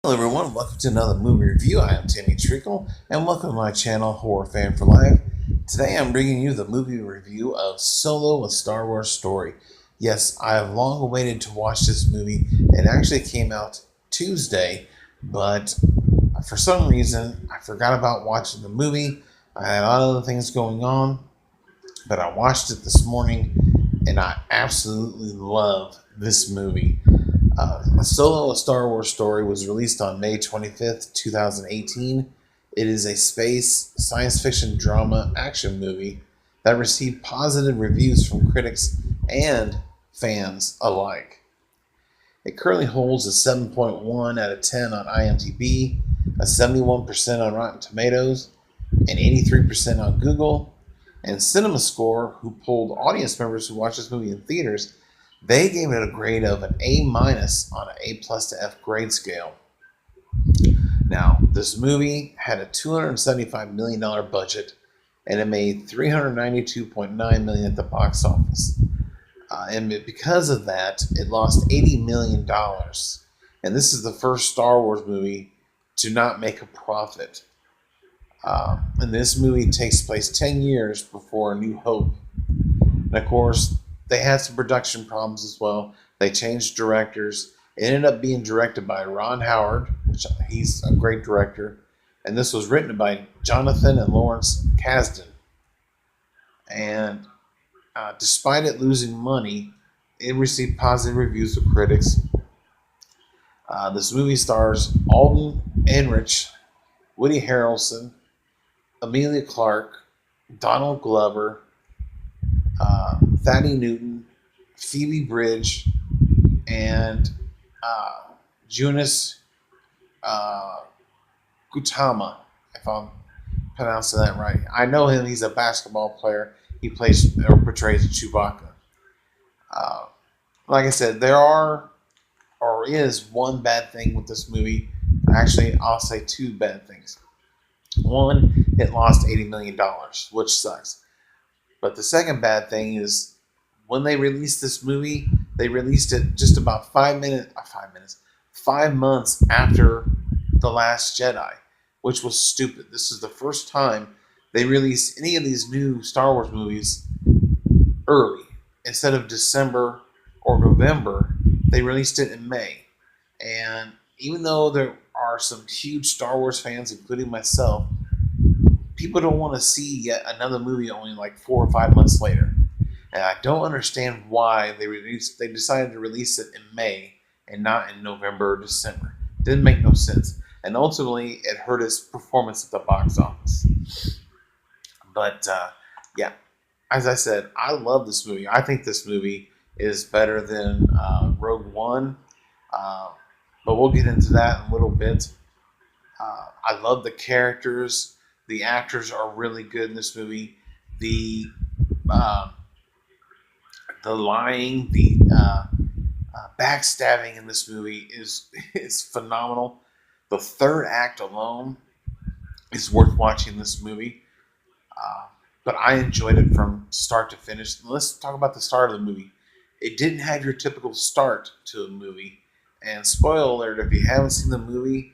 Hello everyone, welcome to another movie review. I am Timmy Treacle, and welcome to my channel, Horror Fan for Life. Today I'm bringing you the movie review of Solo: A Star Wars Story. Yes, I have long awaited to watch this movie. It actually came out Tuesday, but for some reason I forgot about watching the movie. I had a lot of other things going on, but I watched it this morning, and I absolutely love this movie. Solo: A Star Wars Story was released on May 25th, 2018. It is a space science fiction drama action movie that received positive reviews from critics and fans alike. It currently holds a 7.1 out of 10 on IMDb, a 71% on Rotten Tomatoes, and 83% on Google. And CinemaScore, who polled audience members who watched this movie in theaters, they gave it a grade of an A minus on an A plus to F grade scale. Now, this movie had a $275 million budget, and it made $392.9 million at the box office. And because of that, it lost $80 million. And this is the first Star Wars movie to not make a profit. And this movie takes place 10 years before A New Hope. And of course, they had some production problems as well. They changed directors. It ended up being directed by Ron Howard, which he's a great director. And this was written by Jonathan and Lawrence Kasdan. And despite it losing money, it received positive reviews from critics. This movie stars Alden Ehrenreich, Woody Harrelson, Emilia Clarke, Donald Glover, Thady Newton, Phoebe Bridge, and Jonas Gautama, if I'm pronouncing that right. I know him. He's a basketball player. He plays or portrays Chewbacca. Uh, like I said, there are or is one bad thing with this movie. Actually, I'll say two bad things. One, it lost $80 million, which sucks. But the second bad thing is when they released this movie, they released it just about 5 months after The Last Jedi, which was stupid. This is the first time they released any of these new Star Wars movies early. Instead of December or November, they released it in May. And even though there are some huge Star Wars fans, including myself, people don't want to see yet another movie only like 4 or 5 months later. And I don't understand why they decided to release it in May and not in November or December. Didn't make no sense. And ultimately, it hurt his performance at the box office. But yeah, as I said, I love this movie. I think this movie is better than Rogue One. Uh, but we'll get into that in a little bit. I love the characters. The actors are really good in this movie. Uh, the lying, the backstabbing in this movie is phenomenal. The third act alone is worth watching this movie. Uh, but I enjoyed it from start to finish. Let's talk about the start of the movie. It didn't have your typical start to a movie. And spoiler alert, if you haven't seen the movie,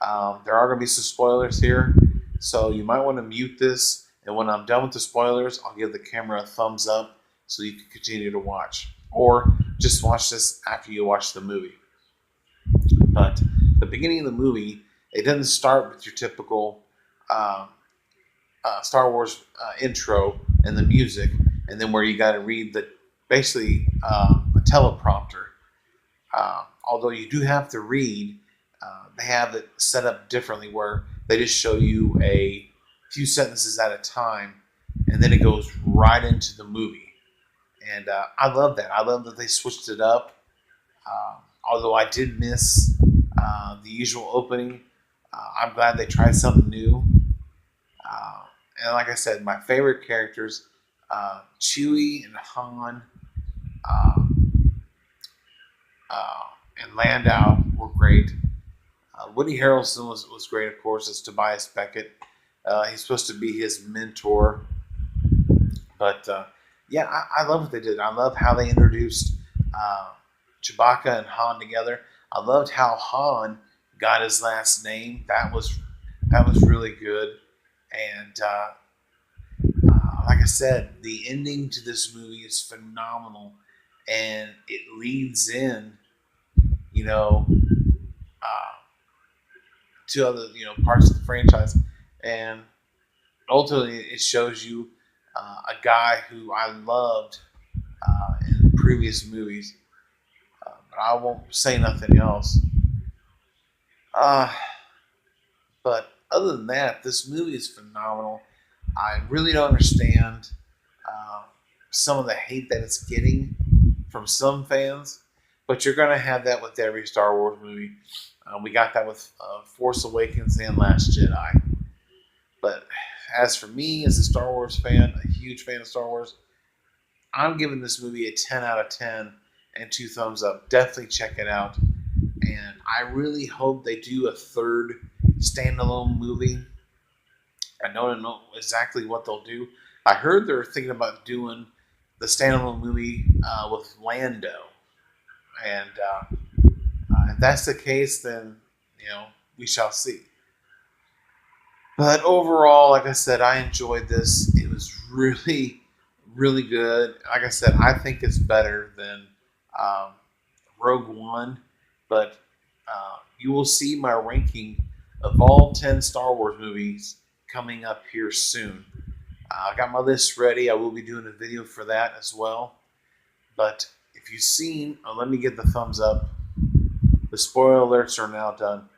there are going to be some spoilers here. So you might want to mute this. And when I'm done with the spoilers, I'll give the camera a thumbs up so you can continue to watch. Or just watch this after you watch the movie. But the beginning of the movie, it doesn't start with your typical Star Wars intro and the music, and then where you got to read basically a teleprompter. Although you do have to read, they have it set up differently where they just show you a few sentences at a time, and then it goes right into the movie. And I love that. I love that they switched it up. Although I did miss the usual opening, I'm glad they tried something new. And like I said, my favorite characters, Chewie and Han uh, uh, and Landau were great. Woody Harrelson was great, of course, as Tobias Beckett. He's supposed to be his mentor. But yeah, I love what they did. I love how they introduced Chewbacca and Han together. I loved how Han got his last name. That was really good. And like I said, the ending to this movie is phenomenal, and it leads in, you know, uh, to other parts of the franchise, and ultimately it shows you a guy who I loved in previous movies, but I won't say nothing else. Uh, but other than that, this movie is phenomenal. I really don't understand uh, some of the hate that it's getting from some fans, but you're going to have that with every Star Wars movie. We got that with Force Awakens and Last Jedi. But as for me, as a Star Wars fan, a huge fan of Star Wars, I'm giving this movie a 10 out of 10 and 2 thumbs up. Definitely check it out. And I really hope they do a third standalone movie. I don't know exactly what they'll do. I heard they're thinking about doing the standalone movie with Lando. And if that's the case, then, we shall see. But overall, like I said, I enjoyed this. It was really, really good. Like I said, I think it's better than um, Rogue One, but you will see my ranking of all 10 Star Wars movies coming up here soon. I got my list ready. I will be doing a video for that as well. But if you've seen, let me get the thumbs up. The spoiler alerts are now done.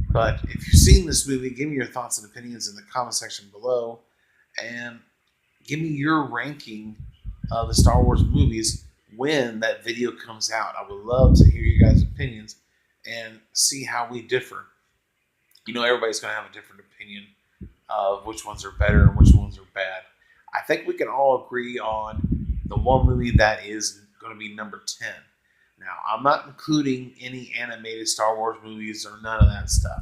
But if you've seen this movie, give me your thoughts and opinions in the comment section below. And give me your ranking of the Star Wars movies when that video comes out. I would love to hear you guys' opinions and see how we differ. Everybody's going to have a different opinion of which ones are better and which ones are bad. I think we can all agree on the one movie that is going to be number 10. Now, I'm not including any animated Star Wars movies or none of that stuff.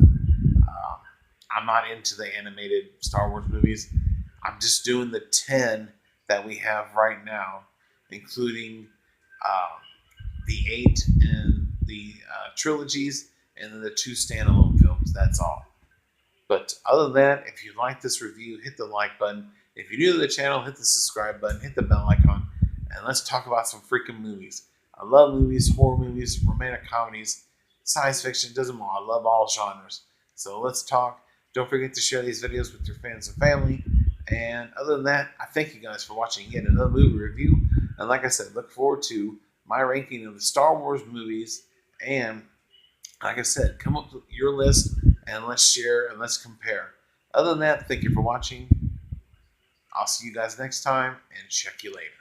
I'm not into the animated Star Wars movies. I'm just doing the 10 that we have right now, including the 8 and the trilogies, and then the 2 standalone films. That's all. But other than that, if you like this review, hit the like button. If you're new to the channel, hit the subscribe button, hit the bell icon, and let's talk about some freaking movies. I love movies, horror movies, romantic comedies, science fiction, doesn't matter. I love all genres. So let's talk. Don't forget to share these videos with your friends and family. And other than that, I thank you guys for watching yet another movie review. And like I said, look forward to my ranking of the Star Wars movies. And like I said, come up with your list and let's share and let's compare. Other than that, thank you for watching. I'll see you guys next time and check you later.